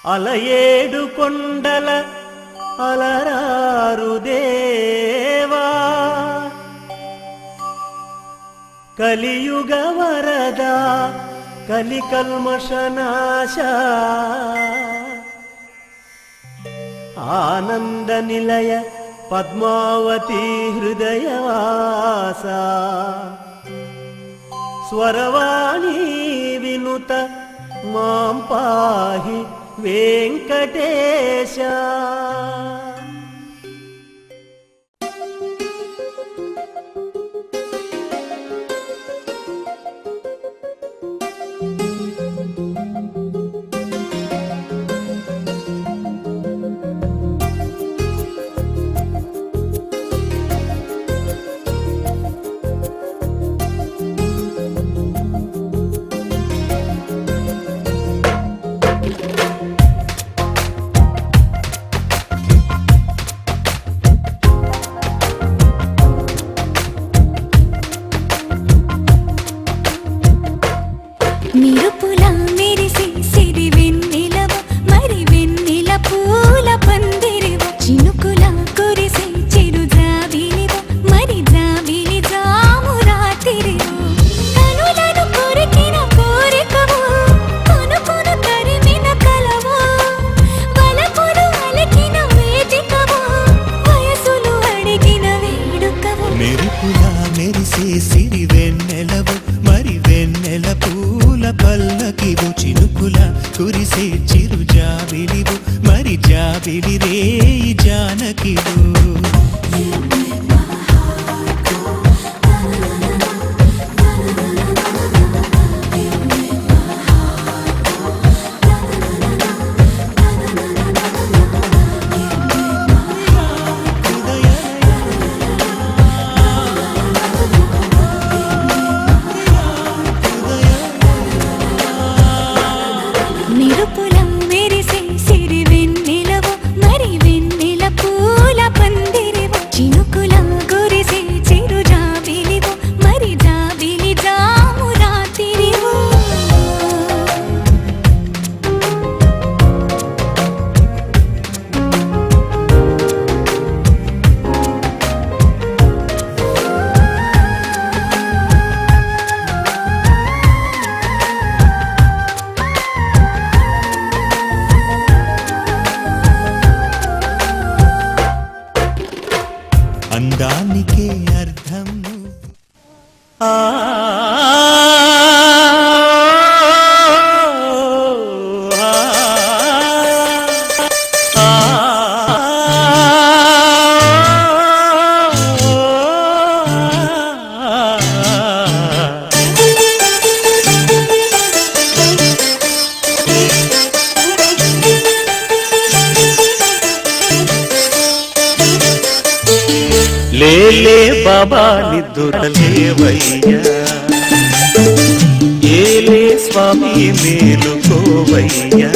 అలయేడు కొండల అలరారు దేవా కలియుగ వరదా కలికల్మషనాశ ఆనంద నిలయ పద్మావతి హృదయవాస స్వరవాణి వినుత మాం పాహి వెంకటేశ. మీరు పులా మెరిసి సిరి వెన్నెల జాబిలివు చినుకుల కురిసే చిరు జాబిలివు మరి జాబిలి రే జానకివు అందానికే అర్థం లేలే బాబా నిద్దురలేవయ్యా ఏలే స్వామి మేలుకోవయ్యా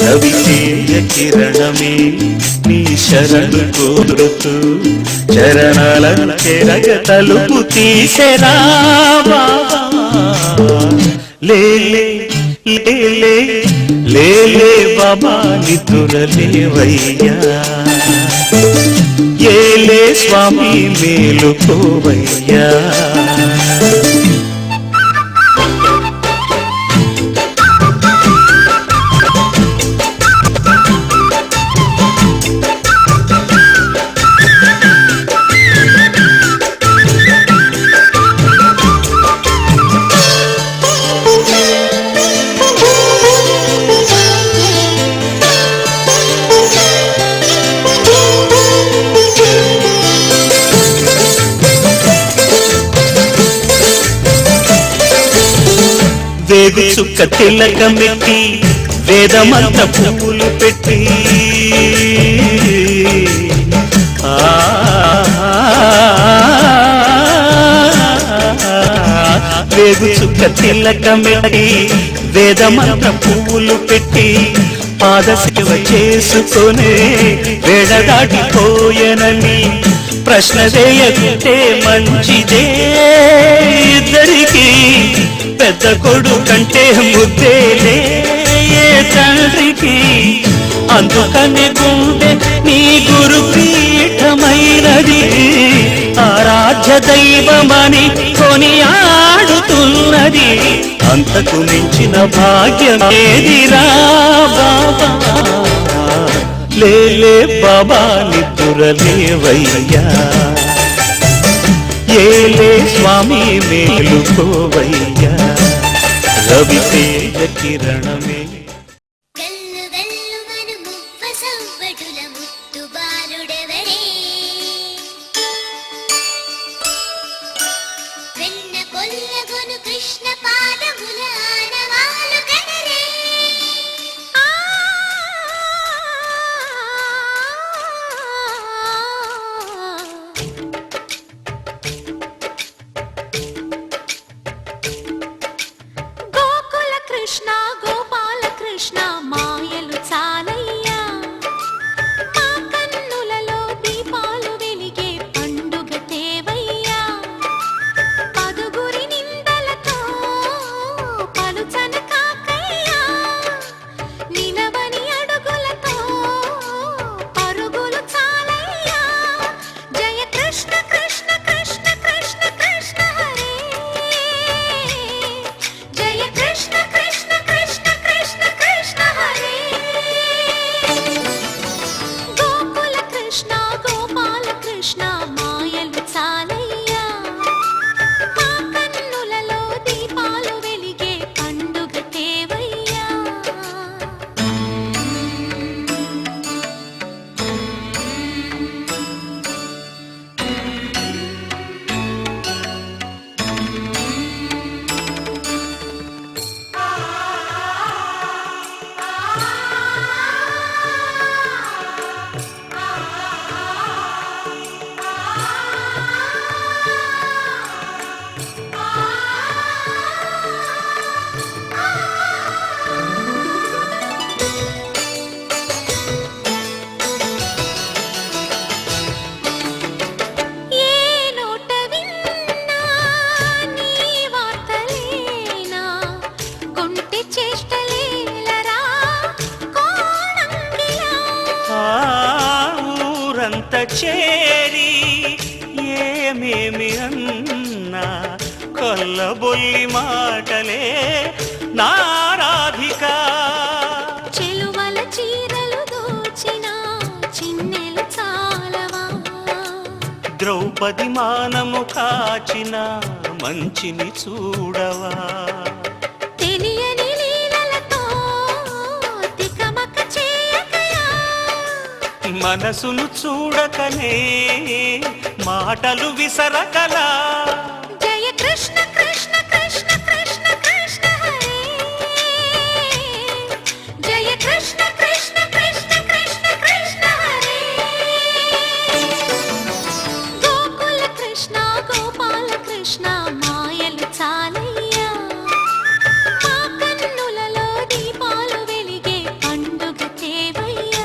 రవిచేయ కిరణమే నీ శరణు కోరుతూ చరణాల చెరగ తలుపు తీసెరా బాబా లేలే లేలే లేలే బాబా నిద్దురలేవయ్యా ఏలే స్వామి మేలుకోవయ్యా వేగు చుక్క తిలకమెట్టి వేదమంత పువ్వులు పెట్టి వేగు చుక్క తిలకమెట్టి వేదమంత పువ్వులు పెట్టి పాదసేవ చేసుకొనే వేడ దాటిపోయనని ప్రశ్న వేయకుంటే మంచిదే ఇద్దరికి పెద్ద కొడుకంటే ముద్దేలే తండ్రికి అందుకనే గుండె నీ గురు పీఠమైనది ఆరాధ్య దైవమని కొనియాడుతున్నది అంతకు మించిన భాగ్యమేదిరా బాబా లేలే బాబా నిద్దురలేవయ్యా ఏలే స్వామి మేలుకోవయ్యా రవితేజ కిరణమే కృష్ణ పాదముల ఆనవాలు కనరే గోకుల కృష్ణ గోపాల కృష్ణ మాయలు చాలయ్యా మా కన్నులలో దీపాలు వెలిగే పండుగ తేవయ్యా పదుగురి నిందలతో పలుచన కాకయ్యా నిలవని అడుగులతో పరుగులు చాలయ్యా జయ కృష్ణ కృష్ణ కృష్ణ కృష్ణ కృష్ణ హరే జయ కృష్ణ కృష్ణ కృష్ణ కృష్ణ కృష్ణ హరే చేరి ఏమేమి అన్నా కొల్లబొల్లి మాటలే నారాధిక. చెలువల చీరలు దోచిన చిన్నెలు చాలవా, ద్రౌపది మానము కాచిన మంచిని చూడవా, తెలియని లీలలతో తికమక చేయకయా, మనసును చూడకనే మాటలు విసరకలా. జయ కృష్ణ కృష్ణ కృష్ణ కృష్ణ కృష్ణ హరే, జయ కృష్ణ కృష్ణ కృష్ణ కృష్ణ కృష్ణ హరే. గోకుల కృష్ణ గోపాల కృష్ణ మాయలు చాలయ్యా, మా కన్నులలో దీపాలు వెలిగే పండుగ తేవయ్యా.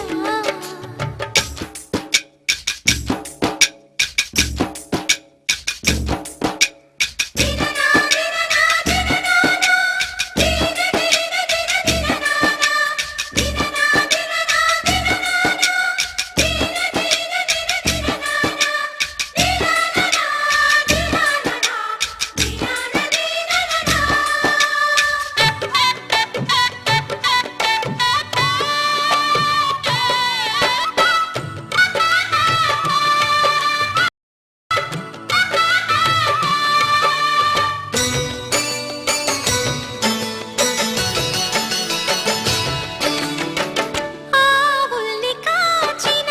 ఆవుల్ని కాచిన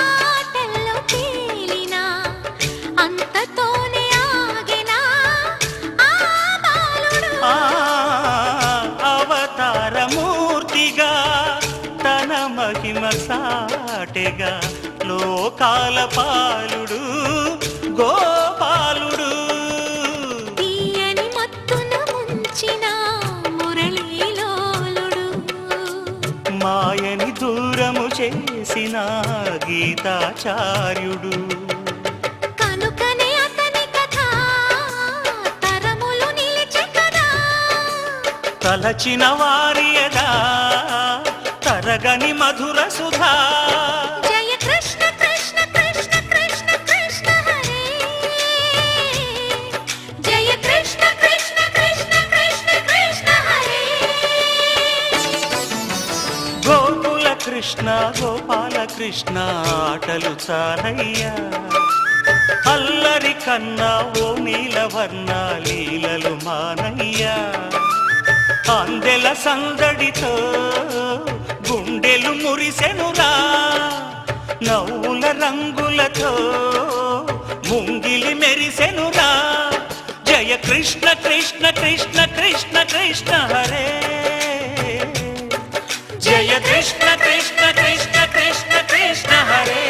ఆటల్లో తేలిన అంతతోనే ఆగిన ఆ బాలుడు, ఆ అవతారమూర్తిగా తన మహిమ సాటెగా లోకాల పాలుడు గోపాలుడు. తీయని మత్తున ముంచిన మురళీలోలుడు, మాయని దూరము చేసిన గీతాచార్యుడు. కనుకనే అతని కథ తరములు నిలిచె కదా, తలచిన వారియదా తరగని మధుర సుధా. జయ కృష్ణ కృష్ణ కృష్ణ కృష్ణ కృష్ణ హరే, జయ కృష్ణ కృష్ణ కృష్ణ కృష్ణ కృష్ణ హరే. గోకుల కృష్ణ గోపాల కృష్ణ ఆటలు చాలయ్యా, అల్లరి కన్నా ఓ నీలవర్ణ లీలలు మానయ్యా. అందెల సందడితో గుండెలు మురిసెనురా, నవ్వుల రంగులతో ముంగిలి మెరిసెనురా. జయ కృష్ణ కృష్ణ కృష్ణ కృష్ణ కృష్ణ హరే, జయ కృష్ణ కృష్ణ కృష్ణ కృష్ణ కృష్ణ హరే.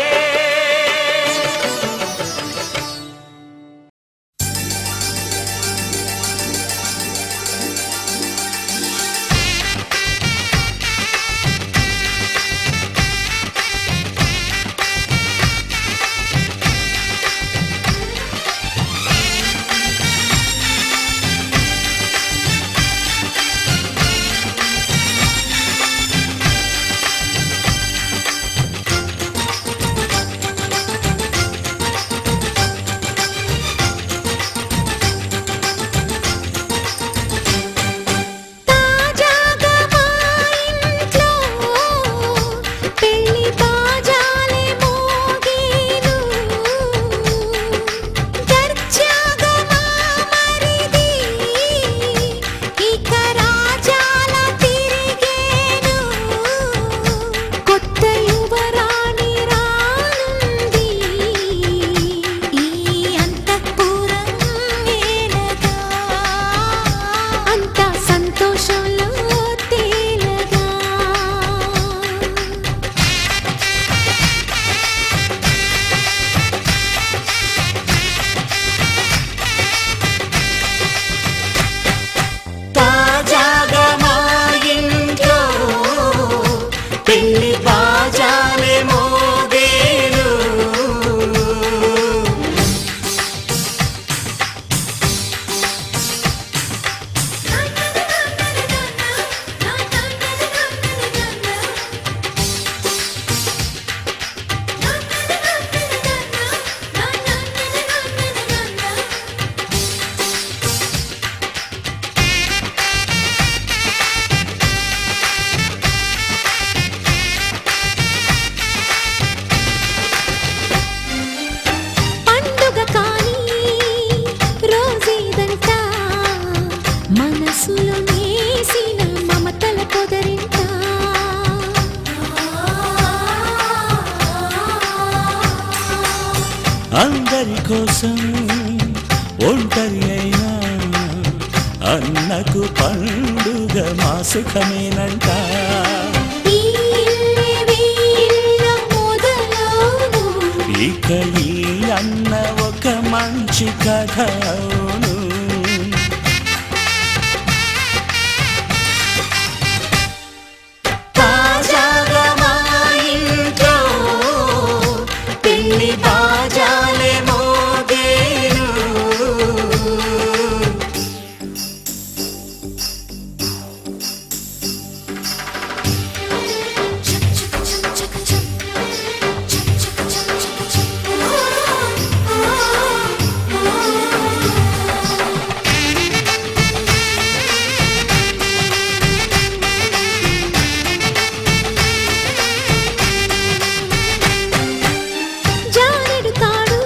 అందరి కోసం ఒంటరి అయినా అన్నకు పండుగ మా సుఖమేనంట. ఈ ఇల్లే వీళ్ళ మొదలవును. ఇక ఈ అన్న ఒక మంచి కథ అవును. తాజాగా మా ఇంట్లో పెళ్లి బాజాలే మోగేను. జానెడు తాడు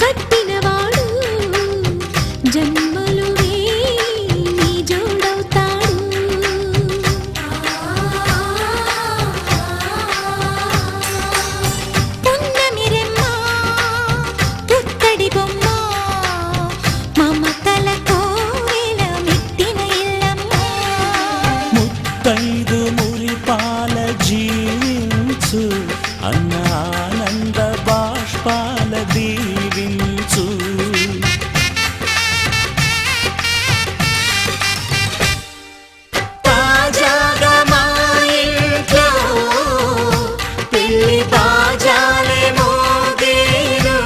కట్టినవాడు జన్మలు వేయి జోడవుతాడు. పున్నమిరెమ్మ పుత్తడి బొమ్మ మమతల కోవెల మెట్టిన ఇల్లమ్మ. ముత్తైదు మురిపాల జీవించు అన్న ఆనంద బాష్పాల దీవించు. తాజాగా మా ఇంట్లో పెళ్లి బాజాలే మోగేను.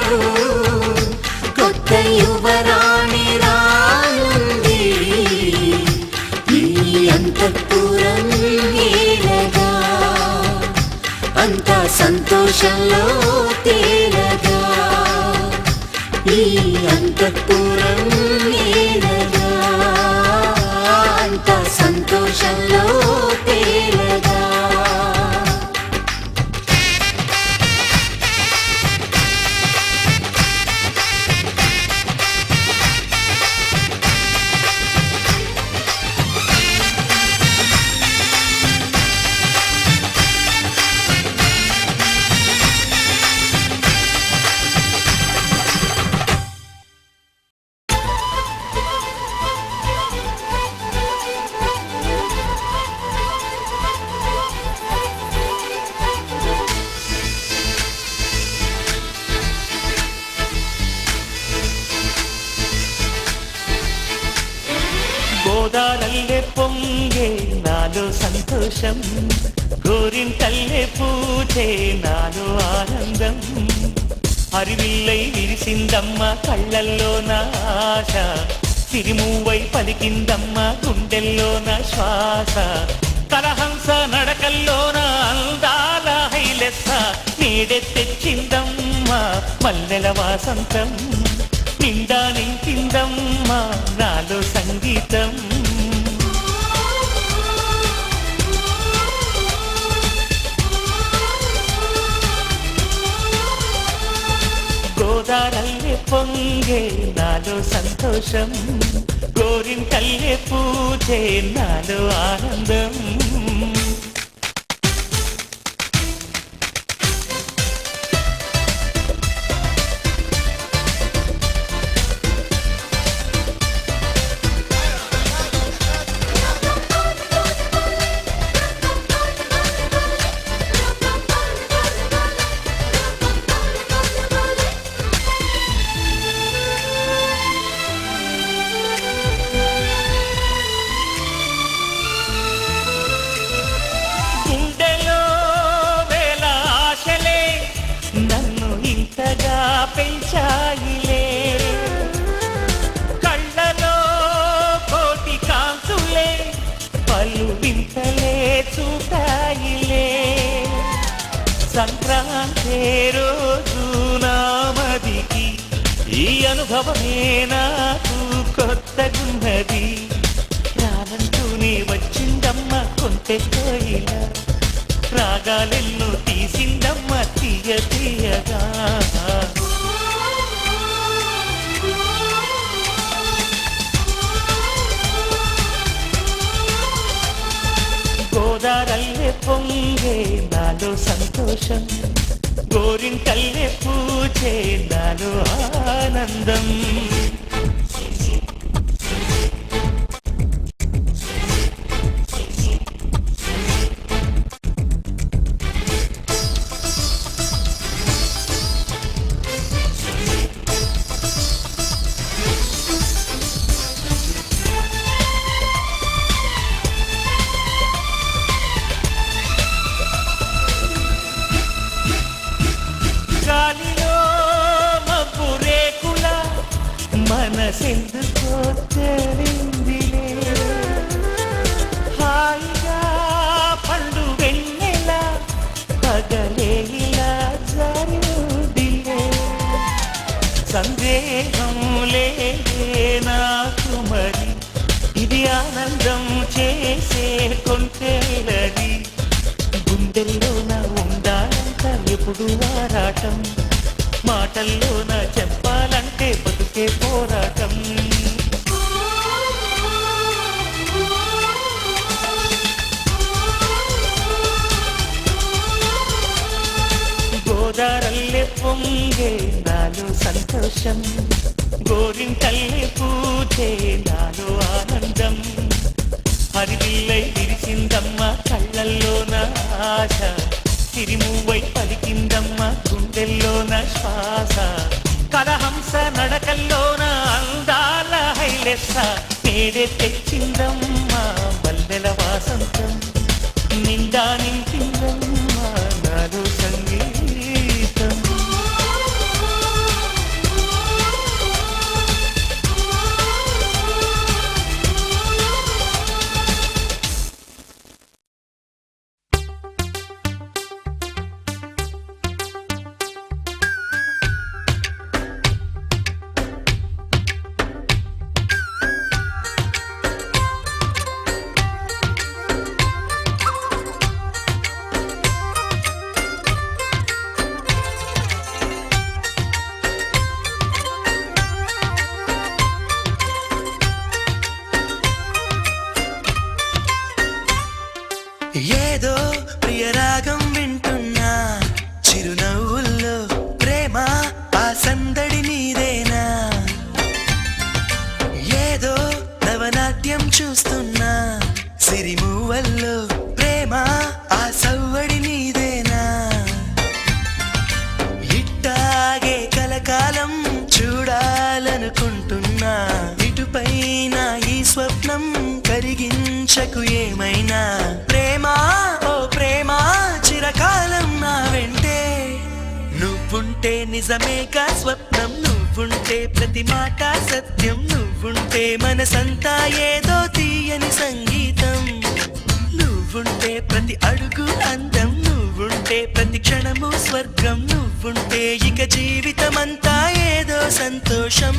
కొత్త యువరాణి రానుంది ఈ అంతఃపురం ఏలగా. అంతా సంతోషంలో తేలగా ఈ అంతఃపురం ఏలగా. అంతా సంతోషంలో తేలగా. గోదారల్లే పొంగే నాలో సంతోషం, గోరింటల్లే పూచే నాలో ఆనందం. హరివిల్లై విరిసిందమ్మ కళ్ళల్లో నా ఆశ, సిరిమూవై పలికిందమ్మ గుండెల్లో నా శ్వాస. కలహంస నడకల్లోన అందాల హైలెస్స, నీడే తెచ్చిందమ్మ మల్లెల వాసంతం. నిండా నింపిందమ్మా నాలో సంగీతం. గోదారల్లే పొంగే నాలో సంతోషం, గోరింటల్లే పూజే నాలో ఆనందం. పెంచాయిలే కళ్ళలో కోటి కాంతులే, పలు వింతలే చూపాయిలే. సంక్రాంతి రోజు నామదికి ఈ అనుభవమే నాకు కొత్తగున్నది. రానంటూనే వచ్చిందమ్మ కొంటె కోయిల, రాగాలెన్నో తీసిందమ్మ తీయ తీయగా. గోదారల్లే పొంగే నాలో సంతోషం, గోరింటల్లే పూచే నాలో ఆనందం. గాలిలో మబ్బు రేకుల మనసెందుకో తెలిందిలే, హాయిగా పండు వెన్నెల పగలే ఇలా జరిదిలే. సందేహం లేదే నాకు మరి, ఇది ఆనందం చేసే కొంటేలది. గుండెల్లోన ఉండాలంట ఎప్పుడు ఆరాటం, మాటల్లోన చెప్పాలంటే బతుకే పోరాటం. గోదారల్లే పొంగే నాలో సంతోషం, గోరింటల్లే పూచే నాలో ఆనందం. హరివిల్లై విరిసిందమ్మ కళ్ళల్లోన ఆశ, తిరిమువై పలికిందమ్మ గుండెల్లోన శ్వాస. కలహంస నడకల్లోన అందాల హైలెస్స, నేడే తెచ్చిందమ్మ మల్లెల వాసంతం. నిండా నింపిందమ్మ నాలో సంగీతం. ఏదో ప్రియరాగం వింటున్నా, చిరునవ్వుల్లో ప్రేమ ఆ సందడి నీదేనా. ఏదో నవనాట్యం చూస్తున్నా, సిరిమూవల్లో ప్రేమ ఆ సవ్వడి నీదేనా. ఇట్టాగే కలకాలం చూడాలనుకుంటున్నా, ఇటుపైన ఈ స్వప్నం కరిగించకు ఏమైనా. ప్రేమా ఓ ప్రేమా చిరకాలం నా వెంటే, నువ్వుంటే నిజమేగా స్వప్నం, నువ్వుంటే ప్రతి మాట సత్యం, నువ్వుంటే మనసంతా ఏదో తీయని సంగీతం. నువ్వుంటే ప్రతి అడుగు అందం, నువ్వుంటే ప్రతి క్షణము స్వర్గం, నువ్వుంటే ఇక జీవితమంతా ఏదో సంతోషం.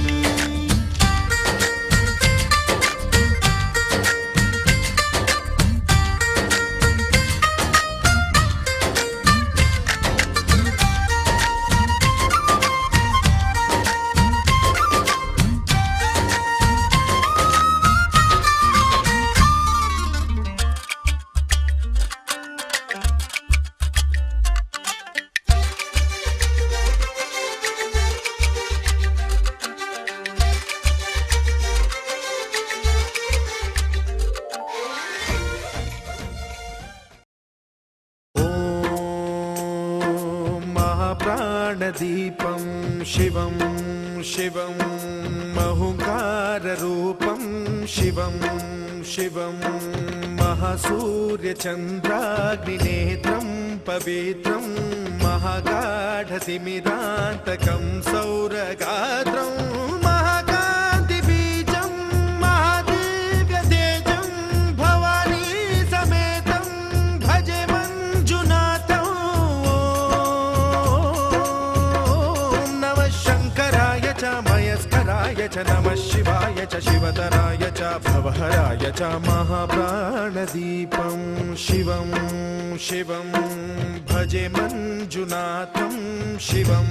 प्राणदीपं शिवं शिवं महुङ्काररूपं शिवं शिवं महासूर्यचन्द्राग्निनेत्रं पवित्रं महागाढतिमिरान्तकं सौरगात्रं महाकान्तिबीजं महादिव्यतेजं भवानी समेतं भजे मञ्जुनाथं। ॐ नमः शङ्कराय च मयस्कराय च नमः शिवाय च शिवतराय च भवहराय च महाप्राणदीपं शिवं शिवं भजे मञ्जुनाथं शिवं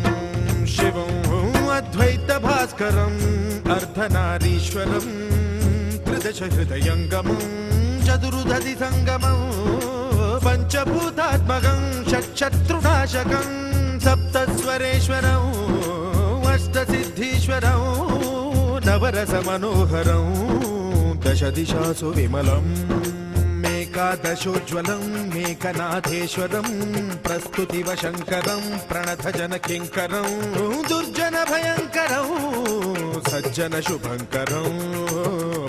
शिवं अद्वैतभास्करम् अर्धनारीश्वरं त्रिदशहृदयङ्गमं चतुर्दधिसङ्गमं पञ्चभूतात्मकं षट्शत्रुनाशकं सप्तस्वरेश्वरौ अष्टसिद्धीश्वरौ नवरसमनोहरौ दशदिशासु विमलम् एकादशोज्ज्वलं मेकनाथेश्वरं प्रस्तुतिवशङ्करं प्रणतजनकिङ्करं दुर्जनभयङ्करं सज्जनशुभङ्करं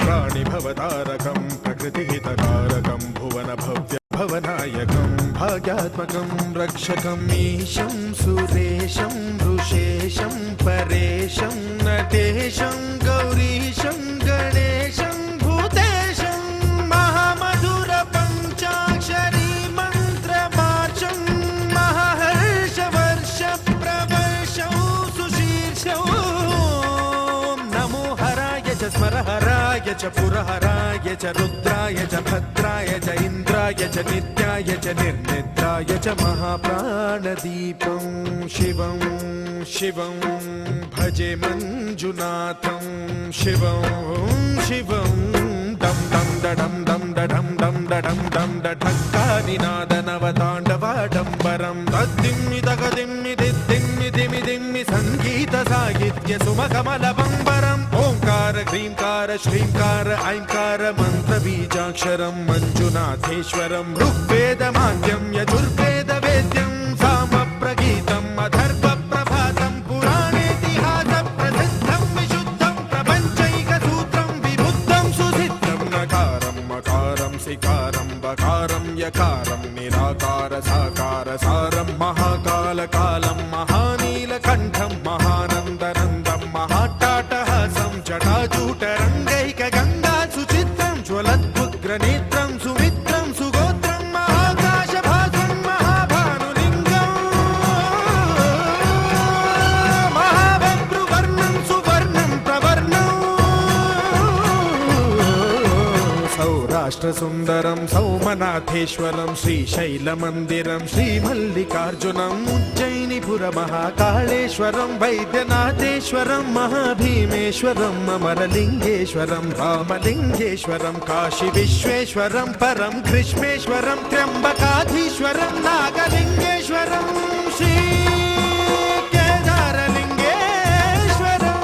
प्राणिभवतारकं प्रकृतिहितकारकं भुवनभव्यभवनायकं भाग्यात्मकं रक्षकम् ईशं सुरेशं ऋषेशं परेशं नटेशं गौरीशं गणेशं भूतेशं महामधुर पञ्चाक्षरी मन्त्रमार्चं महाहर्षवर्ष प्रवर्षौ सुशीर्षौ नमो हराय च स्मरहराय च पुरहराय च रुद्राय च भद्राय च इन्द्राय च नित्याय च निर्निद्राय च महाप्राणदीपं शिवं शिवं भजे मञ्जुनाथं शिवं शिवं दं दं दडं दं दडं दं दडं दं डठक्कानिनादनवताण्डवाडम्बरं तद्दिम्मि तगदिम्मि दिद्दिम्मि दिमि दिम्मि सङ्गीतसाहित्य सुमकमलबम्बरम् ओङ्कार ह्रीङ्कार श्रीङ्कार ऐङ्कार मन्त्रबीजाक्षरं मञ्जुनाथेश्वरं ऋग्वेदमाद्यं यजुर्वेदवेद्यं सामप्रगीतम् अथर्वप्रभातं पुराणेतिहासप्रसिद्धं विशुद्धं प्रपञ्चैकसूत्रं विबुद्धं सुसिद्धं नकारं मकारं सिकारं बकारं यकारं निराकार साकार सारं महाकालकालं महानीलकण्ठं महानन्दनन्दं महाट्टाटहासं जटाजूटरङ्गैकगङ्गा सुचित्रं ज्वलद्भुग्रनेत्रं सुमित्रं सुगोत्रं महाकाशभासं महाभानुलिङ्गं महाबभ्रुवर्णं सुवर्णं प्रवर्णं सौराष्ट्रसुन्दरं सौमनाथेश्वरं श्रीशैलमन्दिरं श्रीमल्लिकार्जुनम् उज्जयिनीपुरमहाकाळेश्वरं वैद्यनाथेश्वरं महाभीमेश्वरं अमरलिङ्गेश्वरं रामलिङ्गेश्वरं काशीविश्वेश्वरं परं कृष्णेश्वरं त्र्यम्बकाधीश्वरं नागलिङ्गेश्वरं श्रीकेदारलिङ्गेश्वरम्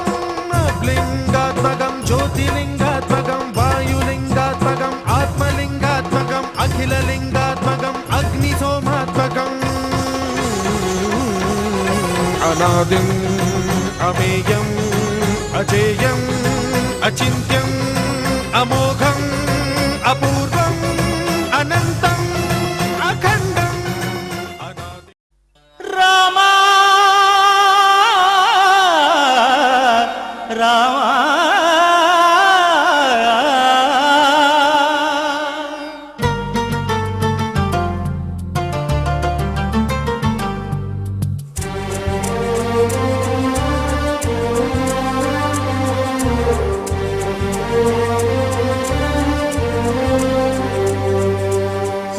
लिङ्गात्मकं ज्योतिलिङ्गात्मकं वायुलिङ्गात्मकम् आत्मलिङ्गात्मकम् अखिललिङ्गात्मकम् अग्निसोमात्मकम् अनादिम् अमेयम् अजेयम् अचिन्त्यम् अमोघम् अपूर्वम् अनन्तम् अखण्डम् రామా రామా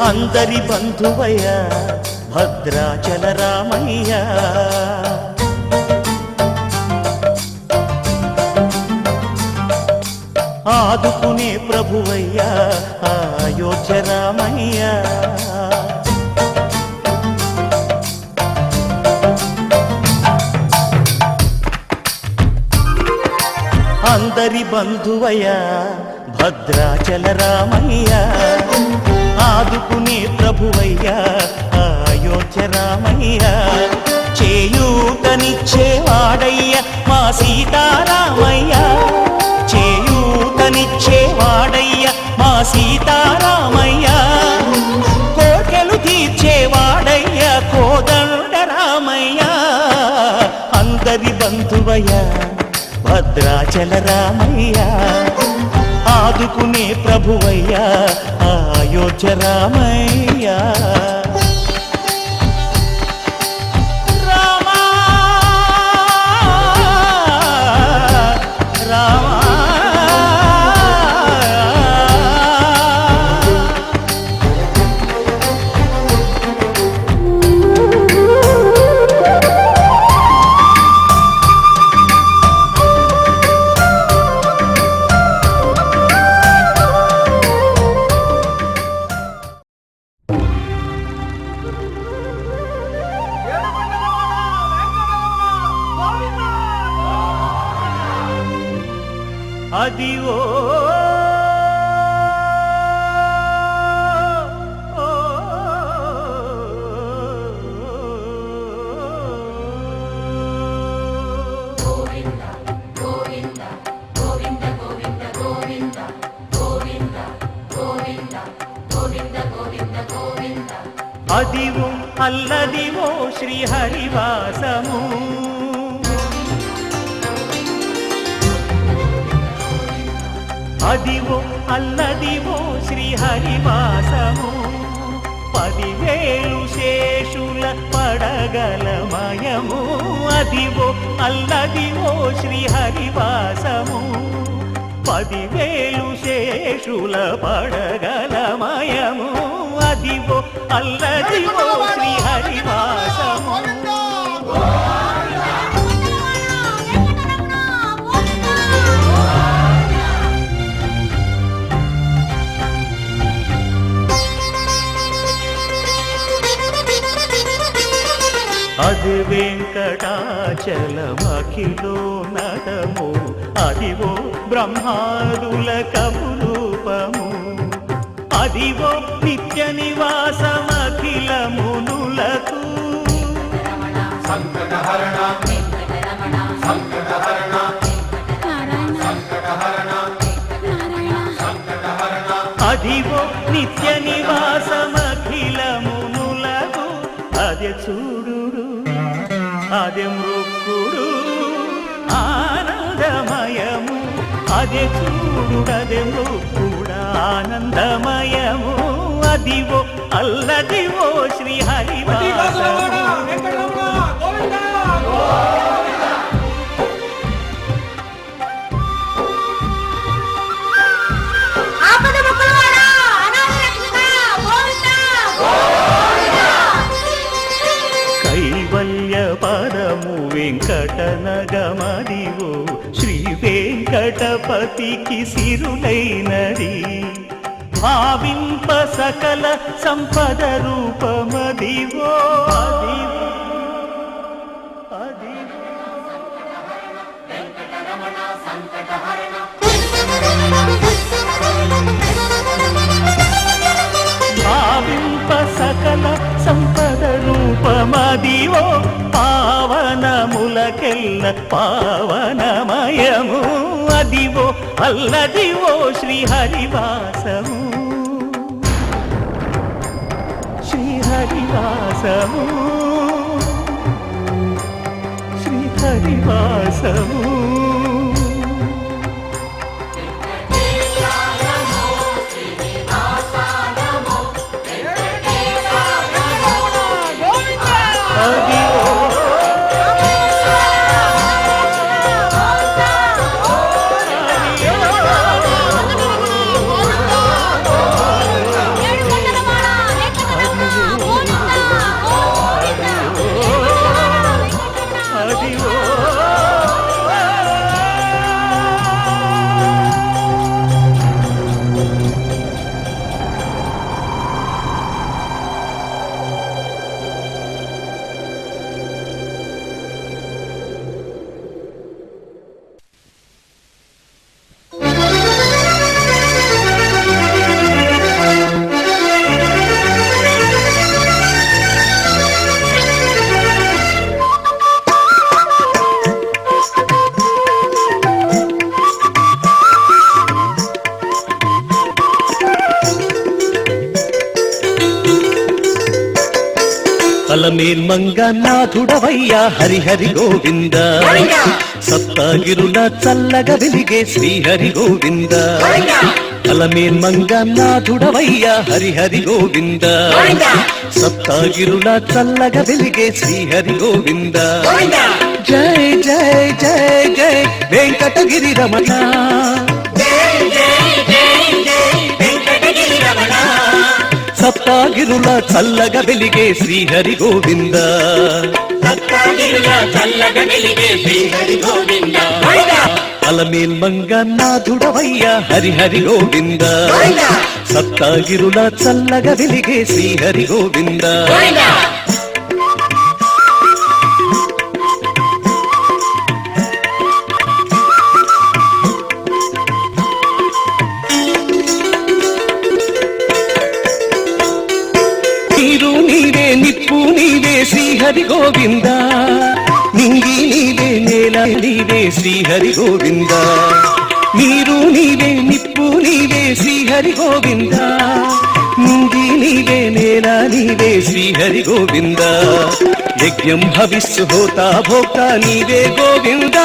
అందరి బంధువయ్య భద్రాచల రామయ్య ఆదుకునే ప్రభువయ్య అయోధ్య రామయ్య అందరి బంధువయ్య భద్రాచల రామయ్య ఆదుకునే ప్రభువయ్య అయోధ్య రామయ్య చేయూతనిచ్చేవాడయ్య మా సీతారామయ్య చేయూతనిచ్చేవాడయ్య మా సీతారామయ్య కోర్కెలు తీర్చేవాడయ్య కోదండ రామయ్య అందరి బంధువయ్య భద్రాచల రామయ్య ఆదుకునే ప్రభువయ్య అయోధ్య రామయ్య రామా రామా అదివో అల్లదివో శ్రీహరివాసము అదివో అల్లదివో శ్రీహరివాసము 10,000 శేషుల పడగలమయము అదివో అల్లదివో శ్రీహరివాసము 10,000 శేషుల పడగలమయము అదివో అల్లదివో శ్రీహరివాసము అది వెంకటాచలమఖిలో నటము అదివో బ్రహ్మాదుల కపురూపము అదివో నిత్య నివాసమఖిల మునులకు అదివో నిత్య నివాసమఖిల మునులకు అదే చూడు అదే మృక్కుడు ఆనందమయము అదే చూడుడదే మృక్కుడు ఆనందమయము అదివో అల్లదివో శ్రీహరివాసము పదము వెంకటనగమదివో శ్రీ వెంకటపతికి సిరులైనది భావింప సకల సంపద రూపమదివో భావింప సకల సంపద రూపమదివో పావనములకెల్ల పావనమయము అదివో అల్లదివో శ్రీహరివాసము శ్రీహరివాసము శ్రీహరివాసము అలమేల్మంగనాథుడవయ్యా హరిహరి గోవింద సప్తగిరుల చల్లగా వెలిగే శ్రీహరి గోవింద అలమేల్మంగనాథుడవయ్యా హరిహరి గోవింద సప్తగిరుల చల్లగా వెలిగే శ్రీహరి గోవింద జై జై జై జై వెంకటగిరి రమణ సప్తగిరుల చల్లగా వెలిగే శ్రీహరి గోవింద అలమేల్మంగనాథుడవయ్యా హరిహరి గోవింద సప్తగిరుల చల్లగా వెలిగే శ్రీహరి గోవింద శ్రీహరి గోవింద నింగి నీవే నేల నీవే శ్రీహరి గోవింద నీరు నీవే నిప్పు నీవే శ్రీహరి గోవింద నీవే శ్రీహరి గోవింద యజ్ఞం హవిస్సు హోతా భోక్తా నీవే గోవింద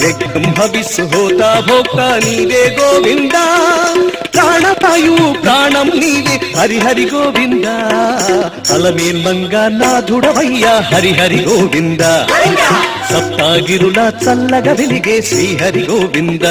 యజ్ఞం హవిస్సు హోతా భోక్తా నీవే గోవింద ప్రాణవాయువు ప్రాణం నీవే హరిహరి గోవింద అలమేల్మంగా నాథుడవయ్యా హరిహరి గోవింద సప్తాగిరుల చల్లగా వెలిగే శ్రీహరి గోవింద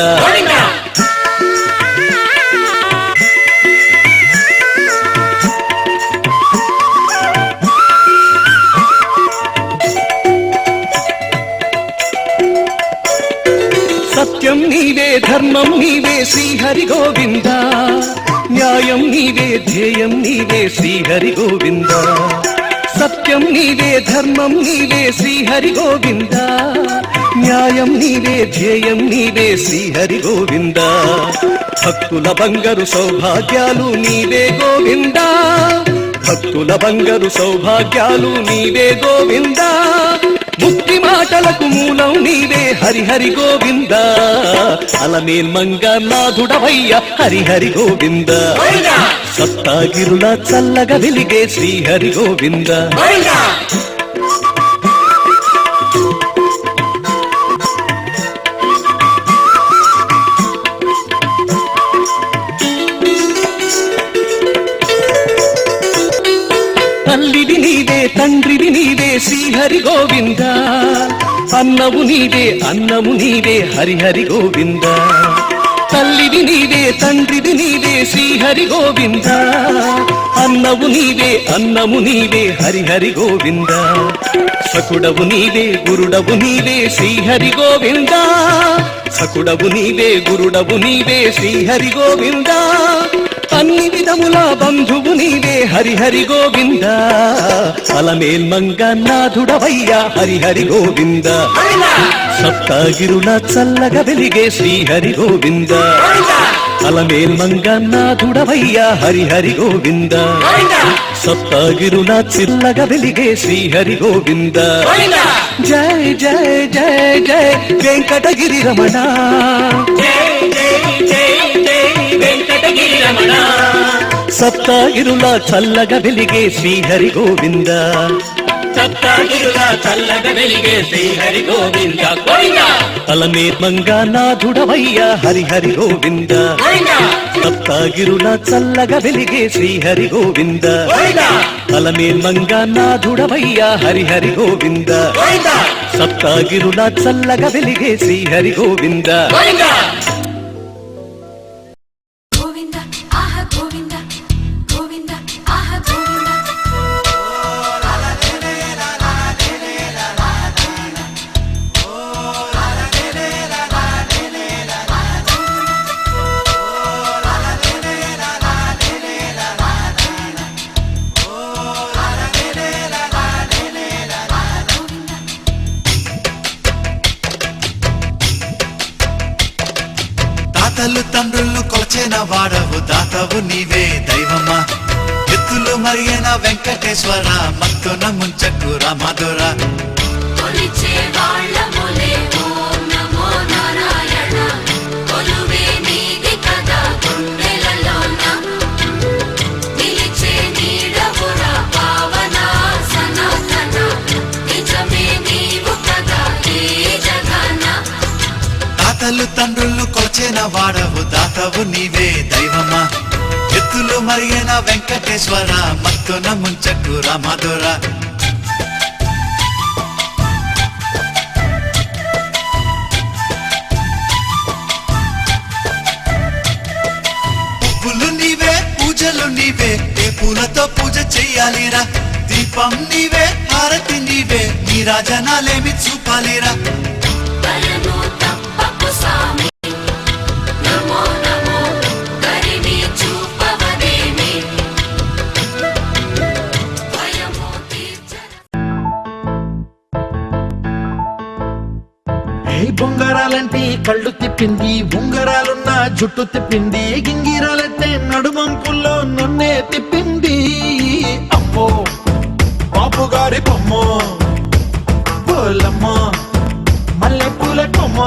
సత్యం నీవే ధర్మం నీవే శ్రీహరి గోవింద న్యాయం నీవే ధ్యేయం నీవే శ్రీహరి గోవింద సత్యం నీవే ధర్మం నీవే శ్రీహరి గోవింద న్యాయం నీవే ధ్యేయం నీవే శ్రీహరి గోవింద భక్తుల బంగారు సౌభాగ్యాలు నీవే గోవింద భక్తుల బంగారు సౌభాగ్యాలు నీవే గోవింద ముక్తి మాటలకు మూలం నీవే హరిహరి గోవింద అలమేల్మంగా నాథుడవయ్య హరిహరి గోవింద సప్తాగిరుల చల్లగా వెలిగే శ్రీహరి గోవింద తల్లివి నీవే తండ్రివి నీవే శ్రీహరి గోవింద అన్నవు నీవే అన్నము నీవే హరిహరి గోవింద తల్లివి నీవే తండ్రివి నీవే శ్రీహరి గోవింద అన్నవు నీవే అన్నము నీవే హరిహరి గోవింద సకుడవు నీవే గురుడవు నీవే శ్రీహరి గోవింద సకుడవు నీవే గురుడవు నీవే శ్రీహరి గోవింద అన్ని విధముల బంధువు నీవే హరిహరి గోవింద అలమేల్మంగా నాథుడవయ్యా హరిహరి గోవింద సప్తాగిరుల చల్లగా వెలిగే శ్రీహరి గోవింద అలమేల్మంగా నాథుడవయ్యా హరిహరి గోవింద సప్తాగిరుల చల్లగా వెలిగే శ్రీహరి గోవింద జయ జయ జయ జయ వెంకటగిరి రమణ సప్తాగిరుల చల్లగా వెలిగే శ్రీహరి గోవింద సప్తాగిరుల చల్లగా వెలిగే శ్రీహరి గోవింద అలమేల్మంగా నాథుడవయ్యా హరిహరి గోవింద సప్తాగిరుల చల్లగా వెలిగే శ్రీహరి గోవింద అలమేల్మంగా నాథుడవయ్యా హరిహరి గోవింద సప్తాగిరుల చల్లగా వెలిగే శ్రీహరి గోవింద గోవింద ఆహ గోవింద గోవింద ఆహ గోవింద తాతలు తండ్రులు కొల్చిన వాడవు దాతవు నీవే దైవమా ఎత్తులు మరియన వెంకటేశ్వర మత్తున ముంచకు రామధుర కొలిచే వాళ్ళములే ఓం నమో నారాయణ కొలువే నీది కదా గుండెలలోన నిలిచే నీడవురా పావన సనాతన నిజమే నీవు కదా ఈ జగన తాతలు తండ్రులు కొల్చిన వాడవు దాతవు నీవే దైవమా ఎత్తులు మరియన వెంకటేశ్వర మత్తున ముంచకు రామధుర పువ్వులు నీవే పూజలు నీవే ఏ పూలతో పూజ చెయ్యాలిరా దీపం నీవే హారతి నీవే నీ రాజనాలేమి చూపాలిరా బలము తప్పకు సామి నమో నమో కరిని చూపవదేమి భయము తీర్చ ఏ బొంగరాలంటే కళ్ళు తిప్పింది ఉంగరాలున్న జుట్టు తిప్పింది గింగిరాలంటే నడుమంపుల్లో నన్నే తిప్పింది అమ్మో బాపు గారి బొమ్మ పోలమ్మ మల్లె పూల కొమ్మ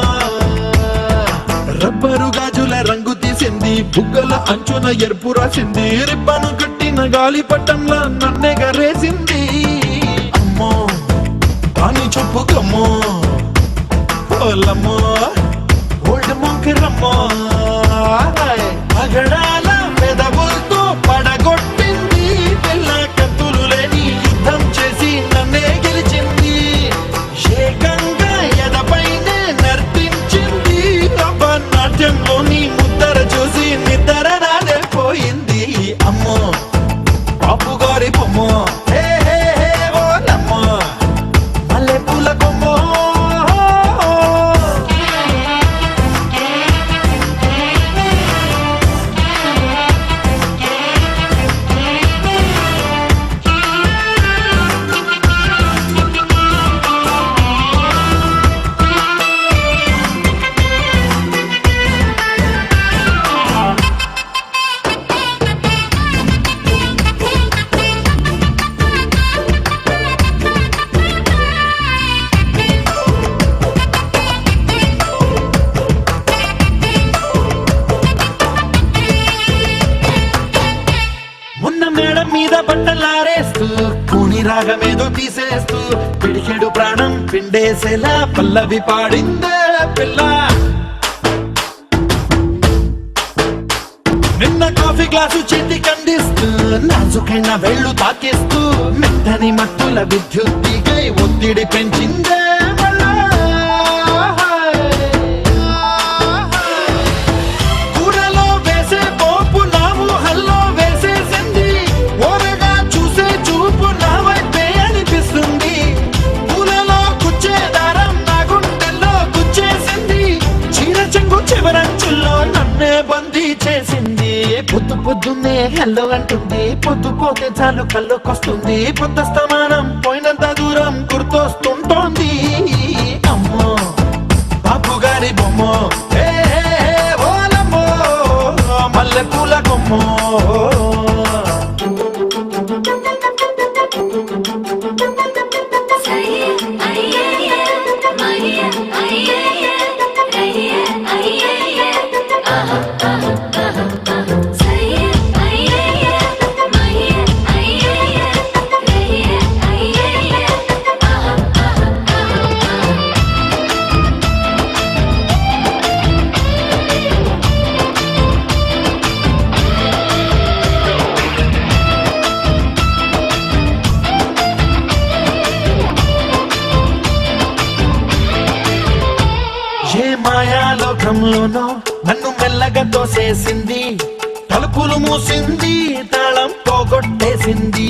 రబ్బరు గాజుల రంగు తీసింది బుగ్గల అంచున ఎరుపు రాసింది రిబ్బను కట్టి పట్టిన గాలి పట్టంలా నన్నే గరేసింది అమ్మో కానీ చెప్పుకమ్మో ఓలమ్మో ఓల్డ్ మొంకిరమ్మో పగడాల పెదవులతో పడగొట్టింది పిల్ల కత్తులు లేని యుద్ధం చేసి నన్నే గెలిచింది ఏకంగా ఎదపైనే నర్తించింది రబ్బ నాట్యంలోని ముద్దర చూసి నిద్ర నాదే పోయింది అమ్మో బాపు గారి బొమ్మో హే హే హే ఓలమ్మో మల్లె పూల కొమ్మో ఉన్న మేడం మీద బట్టలారేస్తూ కూని రాగమేదో తీసేస్తూ పిడికెడు ప్రాణం పిండేసేలా పల్లవి పాడిందే పిల్ల నిన్న కాఫీ గ్లాసు చేతి కందిస్తూ నాజుకైన వెళ్ళు తాకేస్తూ మెత్తని మత్తుల విద్యుత్తికై ఒత్తిడి పెంచిందే మళ్ళా కూరలో వేసే పోపు నావు హల్లో వేసేసింది ఓరగా చూసే చూపు నా వైపే అనిపిస్తుంది పూలలో గుచ్చే దారం నా గుండెల్లో గుచ్చేసింది చీర చెంగు చివరంచుల్లో నన్నే బందీ చేసింది పొద్దు పొద్దున్నే హెల్లో అంటుంది పొద్దు పోతే చాలు కళ్ళొకొస్తుంది పొద్దు స్తమానం పోయినంత దూరం గుర్తొస్తుంటోంది అమ్మో బాపు గారి బొమ్మో హే హే హే ఓలమ్మో మల్లె పూల కొమ్మో ఏ మాయాలోకంలోనో నన్ను మెల్లగా తోసేసింది తలుపులు మూసింది తాళం పోగొట్టేసింది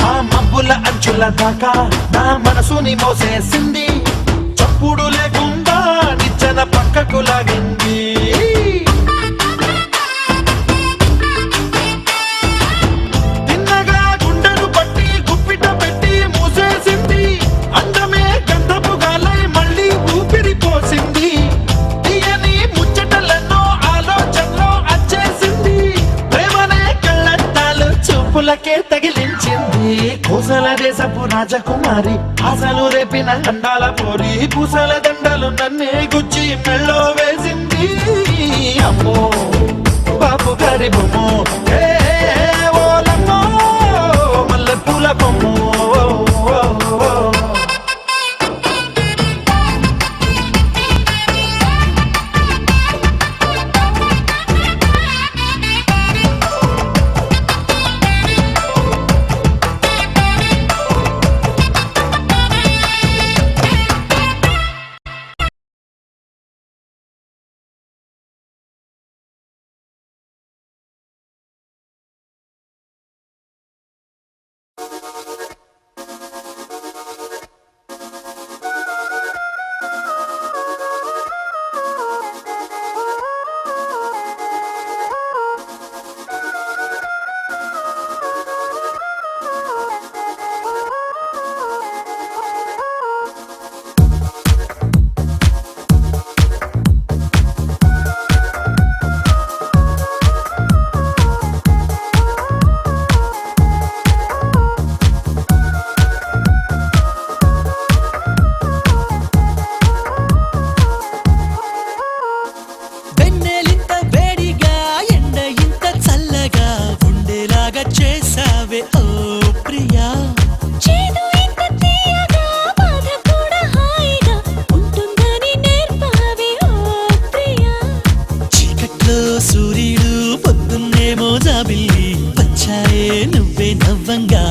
ఆ మబ్బుల అంచుల దాకా నా మనసుని మోసేసింది చప్పుడు లేకుండా నిచ్చెన పక్కకు లాగింది తిన్నగా గుండెను పట్టి గుప్పిట పెట్టి మూసేసింది అందమే గంధపు గాలై మళ్ళీ ఊపిరి పోసింది తీయని ముచ్చటలెన్నో ఆలోచనలో అచ్చేసింది ప్రేమనే కళ్ళట్టాలు చూపులకే తగిలించింది కోసల దేశపు రాజకుమారి ఆశలు రేపిన అండాల పోరి పూసల దండలు నన్నే గుచ్చి మెళ్ళో వేసింది అమ్మో బాపు గారి బొమ్మో హే హే హే ఓలమ్మో మల్లె పూల బొమ్మో పొద్దుట్లో సూర్యుడు పొద్దున్నేమో జాబిల్లి వచ్చాయే నువ్వే నవ్వంగా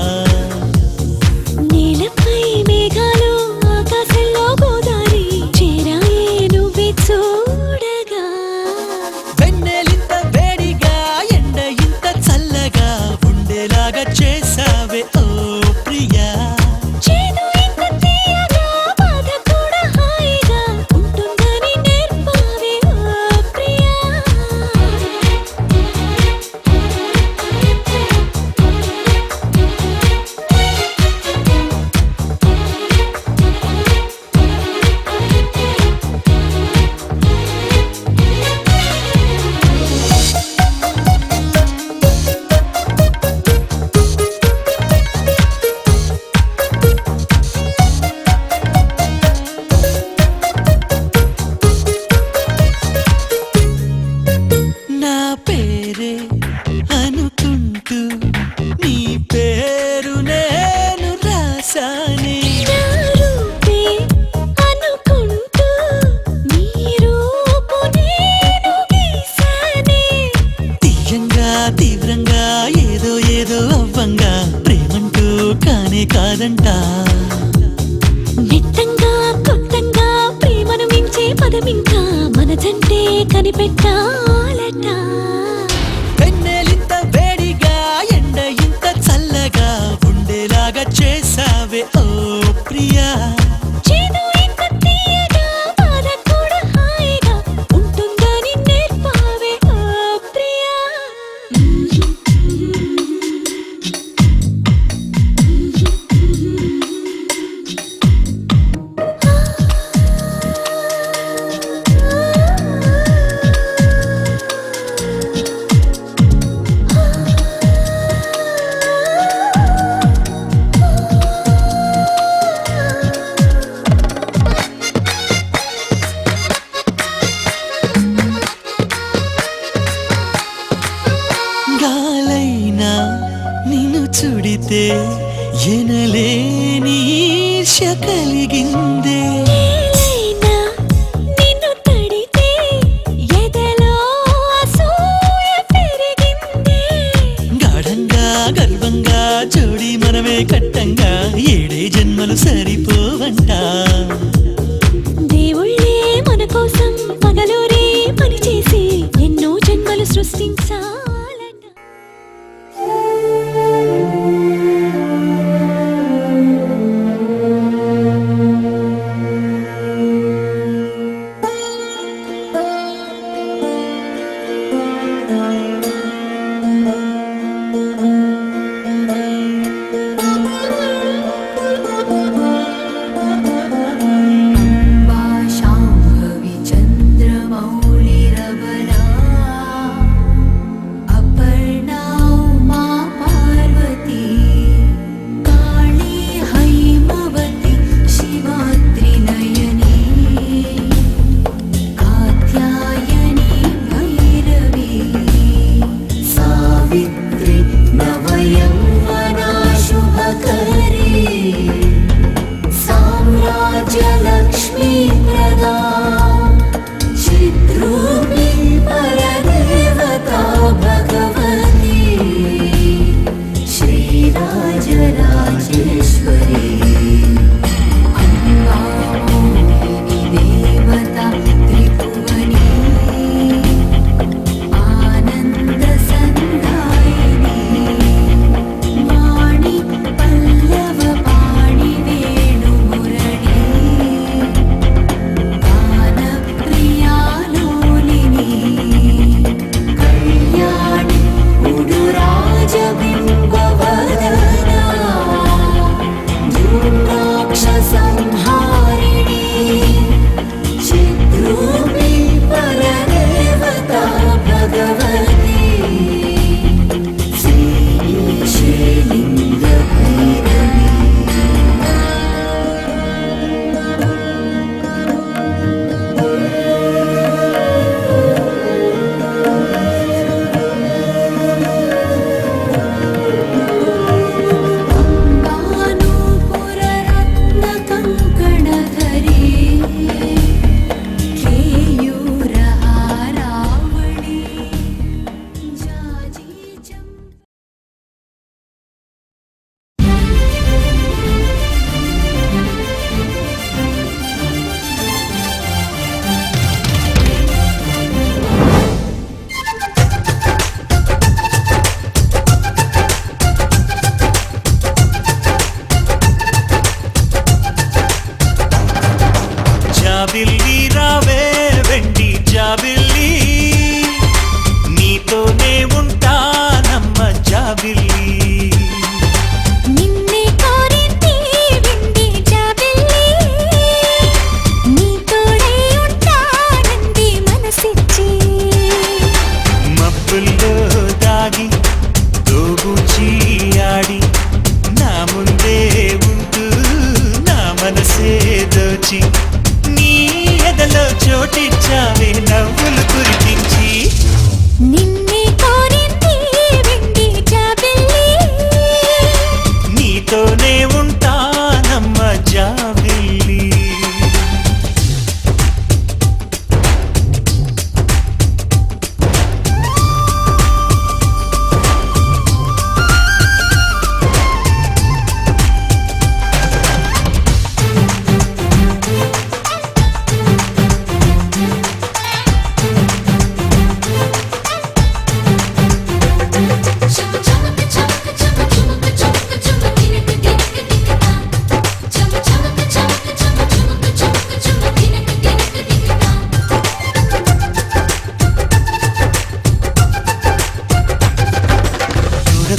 నీలపై మేఘాలు ఆకాశంలో గోదారి చేరాయే నువ్వే చూడగా వెన్నెలింత వేడిగా ఎండ ఇంత చల్లగా ఉండేలాగా చేసావే ఓ ప్రియా చేదు ఇంత తీయగా బాధ కూడా హాయిగా ఉంటుందని నేర్పావే ఓ ప్రియా నా పేరే అనుకుంటూ నీ పేరు నేను రాసానే నా రూపే అనుకుంటూ నీ రూపు నేను గీసానే తీయంగా తీవ్రంగా ఏదో ఏదో అవ్వంగా ప్రేమంటూ కానే కాదంట నిత్తంగా కొత్తంగా ప్రేమను మించే పదమింకా మన జంటే కనిపెట్టాలట వెన్నెలింత వేడిగా ఎండ ఇంత చల్లగా ఉండేలాగా చేసావే ఓ ప్రియా చేదు ఇంత తీయగా బాధ కూడా హాయిగా ఉంటుందని నేర్పావే ఓ ప్రియా గాలైనా నిన్ను చుడితే ఎనలేని ఈర్ష్య కలిగిందే నేలైనా నిన్ను తడితే ఎదలో అసూయ పెరిగిందే గాఢంగా గర్వంగా జోడి మనమే కట్టంగా ఏడే జన్మలు సరిపోవంట దేవుళ్ళే మన కోసం పగలూరే పనిచేసి ఎన్నో జన్మలు సృష్టించాలట शाम्भवी चन्द्रमौलिरबला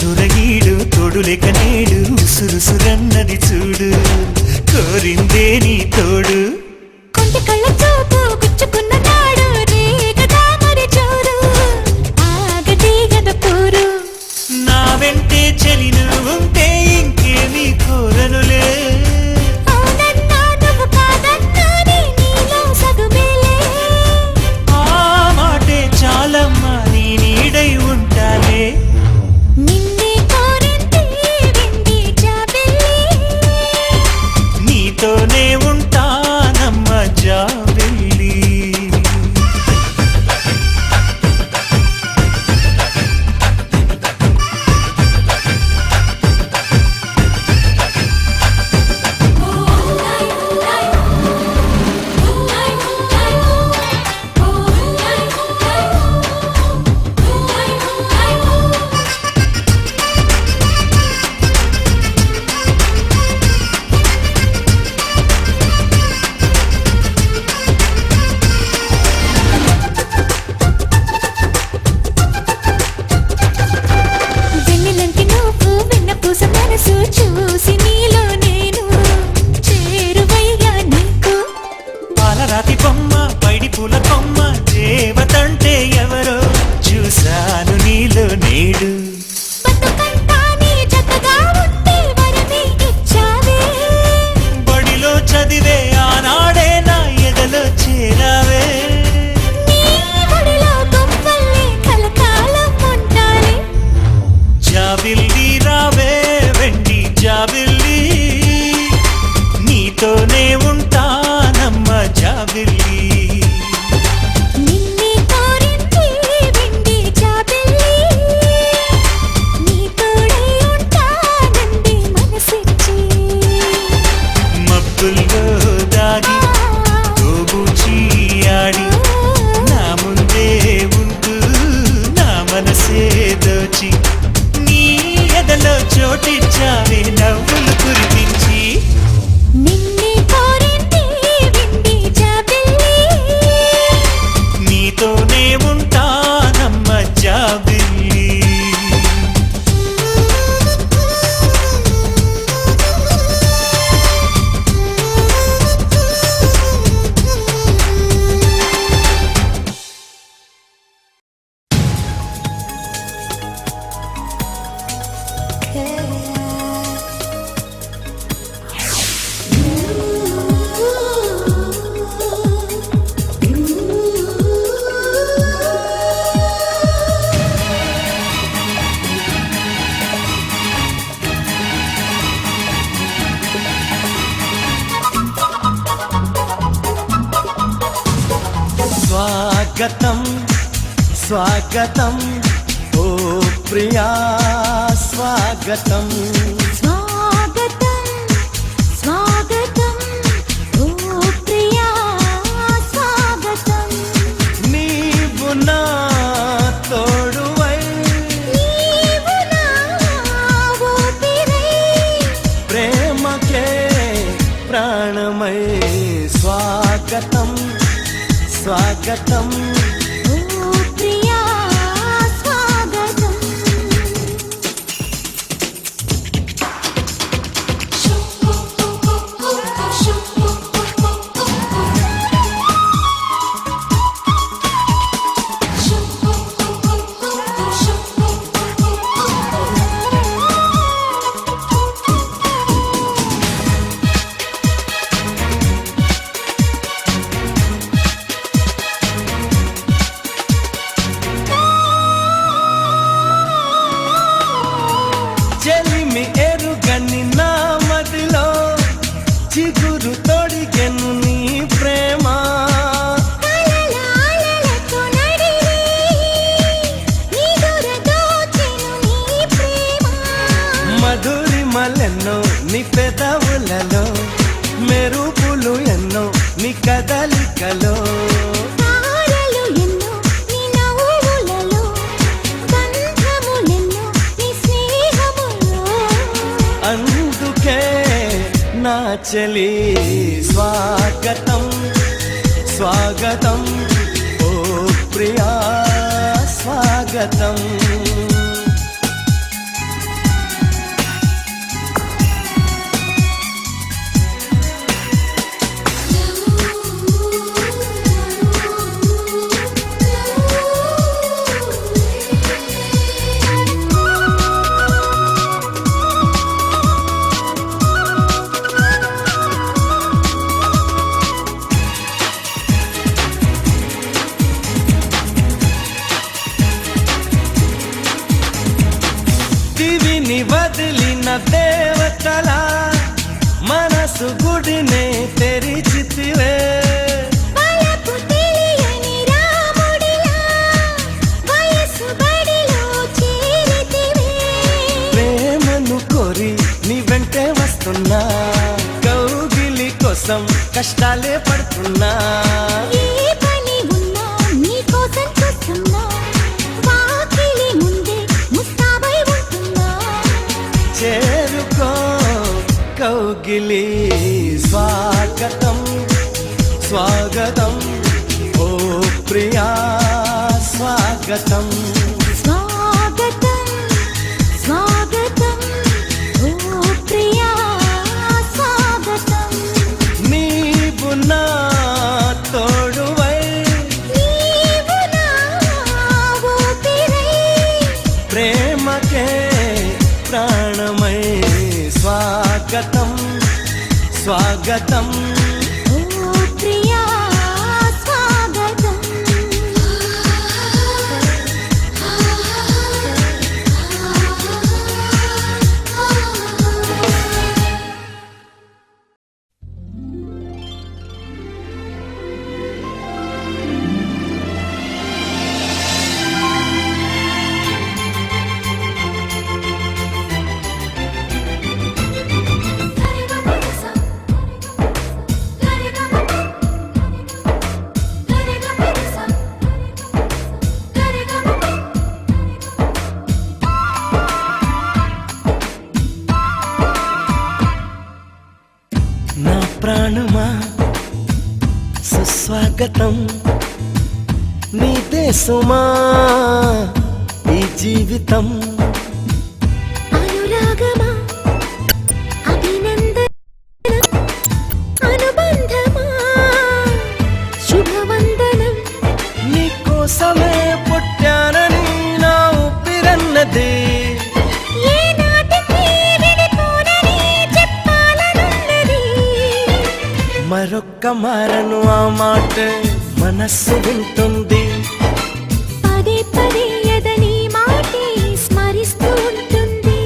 తొరగీడు తోడులేక నేడు ఉసురుసురన్నది చూడు కోరిందే నీ తోడు కొంటి కళ్ళ చూపు గుచ్చుకున్న నాడు రేగదా మరి చూడు ఆగటి గద పూరు నా వెంటే చలి ఉంటే ఇంకేమీ కోరనులే అవునన్నా నువ్వు కాదన్నా నీలో సగుమేలే ఆ మాటే చాలమ్మా నీ నీడై ఉంటాలే నిన్నే కోరింది వెండి జాబిల్లి నీతోనే ఉంటానమ్మ జాబిల్లి వెన్నెలంటి నువ్వు వెన్నపూస మనసు చూసి నీలో నేను చేరువయ్యా నీకు పాలరాతి బొమ్మ పైడి పూల కొమ్మ దేవతంటే ఎవరో చూశాను నీలో నేడు బతుకంతా నీ జతగా ఉంటే వరమే ఇచ్చావే బడిలో చదివే ఆనాడే నా ఎదలో చేరావే నీ ఒడిలో గొప్పల్లే కలకాలం ఉంటానే జాబిల్లి రావే వెండి జాబిల్లి నీతోనే ఉంటానమ్మ జాబిల్లి నిన్నే కోరింది వెండి జాబిల్లి నీ తోడై ఉంటానంది మనసిచ్చి మబ్బుల్లో దాగి తోబూచి ఆడి నా ముందే ఉంటూ నా మనసే దోచి నీ ఎదలో చోటిచ్చావే నవ్వులు కురిపించి నిన్నే కోరింది వెండి జాబిల్లి నీతోనే ఉంటానమ్మ జాబిల్లి స్వాగతం స్వాగతం ఓ ప్రియా స్వాగతం స్వాగతం స్వాగతం ఓ ప్రియా స్వాగతం నీవు నా తోడువై నీవు నా ఊపిరై ప్రేమకే ప్రాణమై స్వాగతం స్వాగతం ఓ ప్రియా స్వాగతం చెలిమి ఎరుగని నా మదిలో చిగురు తొడిగెను నీ ప్రేమ కలలాలలతో నడిరే నిదుర దోచెను నీ ప్రేమ మధురి మలెన్నో నీ పెదవులలో మెరుపులు ఎన్నో నీ కదలికలో తారలు ఎన్నో నీ నవ్వులలో బంధములెన్నో నీ స్నేహములో అందుకే నా చెలి స్వాగతం స్వాగతం ఓ ప్రియా స్వాగతం సృష్టిని వదిలిన దేవతలా మనసు గుడినే తెరిచితివే. వలపు తెలియని రాముడిలా వయసు బడిలో చేరితివే. ప్రేమను కోరి నీ వెంటే వస్తున్నా, కౌగిలి కోసం కష్టాలే పడుతున్నా. ఏ పని ఉన్నా నీ కోసం చూస్తున్నా, వాకిలి ముందే ముస్తాబై ఉంటున్నా. చేరుకో కౌగిలి, స్వాగతం స్వాగతం ఓ ప్రియా స్వాగతం. స్వాగతం స్వాగతం ఓ ప్రియా స్వాగతం. నీవు నా తోడువై, నీవు నా ఊపిరై, ప్రేమకే ప్రాణమై. స్వాగతం స్వాగతం ఓ ప్రియా స్వాగతం. నా ప్రాణమా సుస్వాగతం, నీ దేశమా ఈ జీవితం. అనురాగమా అభినందన, అనుబంధమా శుభవందనం. నీ కోసమే పుట్టానని నా ఊపిరన్నది. ఏ నాటికి విడిపోనని చెప్పాలనున్నది. మరొక్క మారను ఆ మాట మనస్సు వింటుంది. పదే పదే ఎదని మాటే స్మరిస్తూ ఉంటుంది.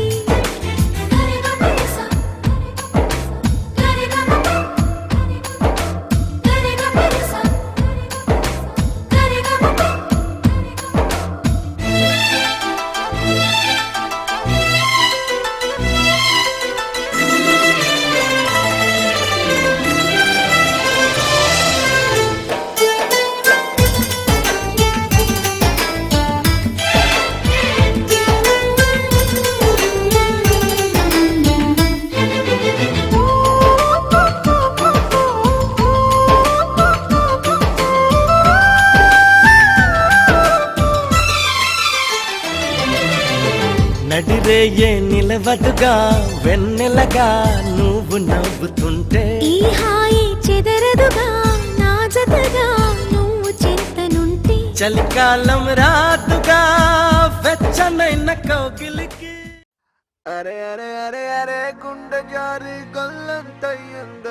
నడిరేయే నిలవదుగా వెన్నెలగా నువ్వు నవ్వుతుంటే. ఈ హాయి చెదరదుగా నా జతగా నువ్వు చింతనుంటే. చలికాలం రాదుగా వెచ్చనైన కౌగిలికి. అరే అరే అరే అరే గుండె జారి కళ్ళంతయ్యింద,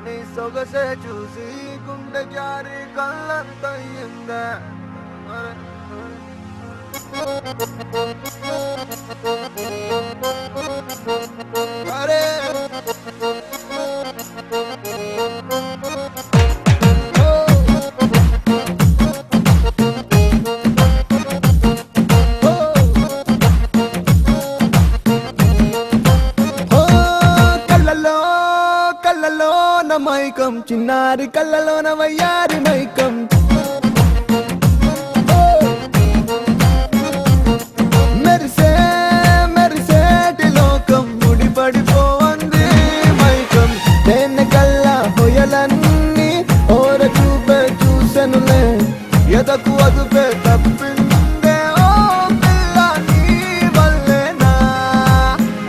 నీ సొగసే చూసి గుండె జారి కళ్ళంతయ్యింద. అరే కళ్ళలోన మైకం, చిన్నారి కళ్ళలోన వయ్యారి మైకం. మెరిసే మెరిసేటి లోకం ముడిపడిపోంది మైకం. దేన్ని కల్లా హొయలన్నీ ఓర చూపే చూసెనులే, ఎదకు అదుపే తప్పిందే ఓ పిల్ల నీ వల్లేనా.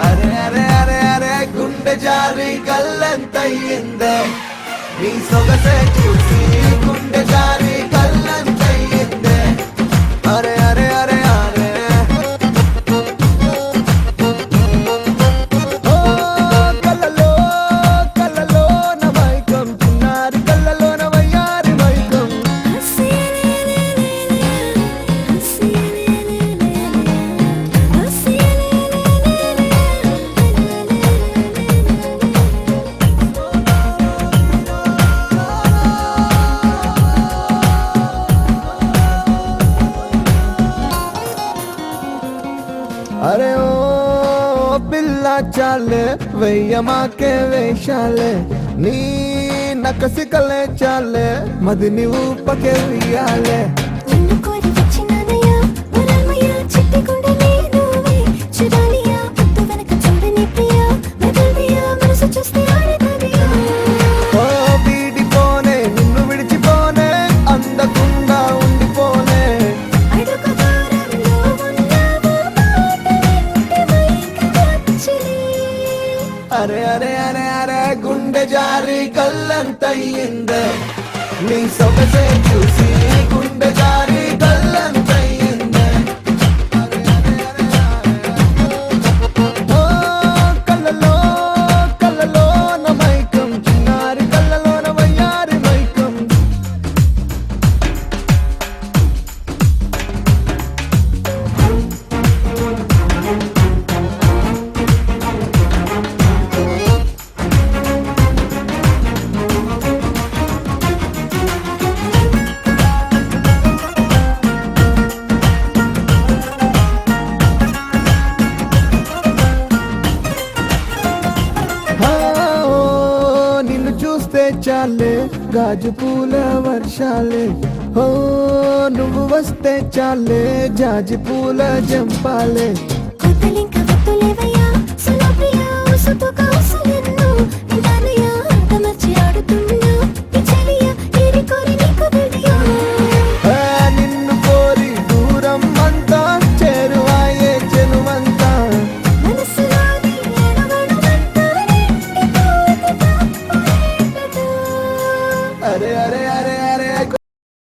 అరే అరే అరే అరే గుండె జారి కళ్ళంతయ్యిందే, నీ సొగసే చూసి గుండె జారి కళ్ళంతయ్యిందే. అరే అరే అరే అరే ఓ కళ్ళలో కళ్ళలో నా మైకం, చిన్నారి కళ్ళలో నా వయ్యారి మైకం. హసియలేలేలే, హసియలేలేలే, హసియలేలేలే. అరే ఓ పిల్ల చాలే వెయ్యమాకే వేషాలే నీ నకసికలే చాలే మదిని ఊపకే వెయ్యాలే నిన్ను కోరి వచ్చినానయ్యా వరాలయ్యా చిట్టి గుండెని నువ్వే చూడాలియా పొద్దు వెనక చూడని ప్రియా మెదల్దియా మనసు చూస్తే ఆడతాదియా ఓ వీడిపోనే నిన్ను విడిచిపోనే అందకుండా ఉండిపోనే అడుగు దూరంలో ఉన్నావు మాట వింటే మైకమొచ్చిని అరే అరే అరే అరే గుండె జారి కళ్ళంతయ్యిందే నీ సొగసే చూసి గుండె జారి కళ్ళంతయ్యిందే అరే అరే అరే ఓ కళ్ళలో కళ్ళలోన మైకం చిన్నారి కళ్ళలోన వయ్యారి మైకం ఓ నిన్ను చూస్తే చాలే గాజు పూల వర్షాలే ఓ నువ్వు వస్తే చాలే జాజి పూల జంపాలే కొత్తలింక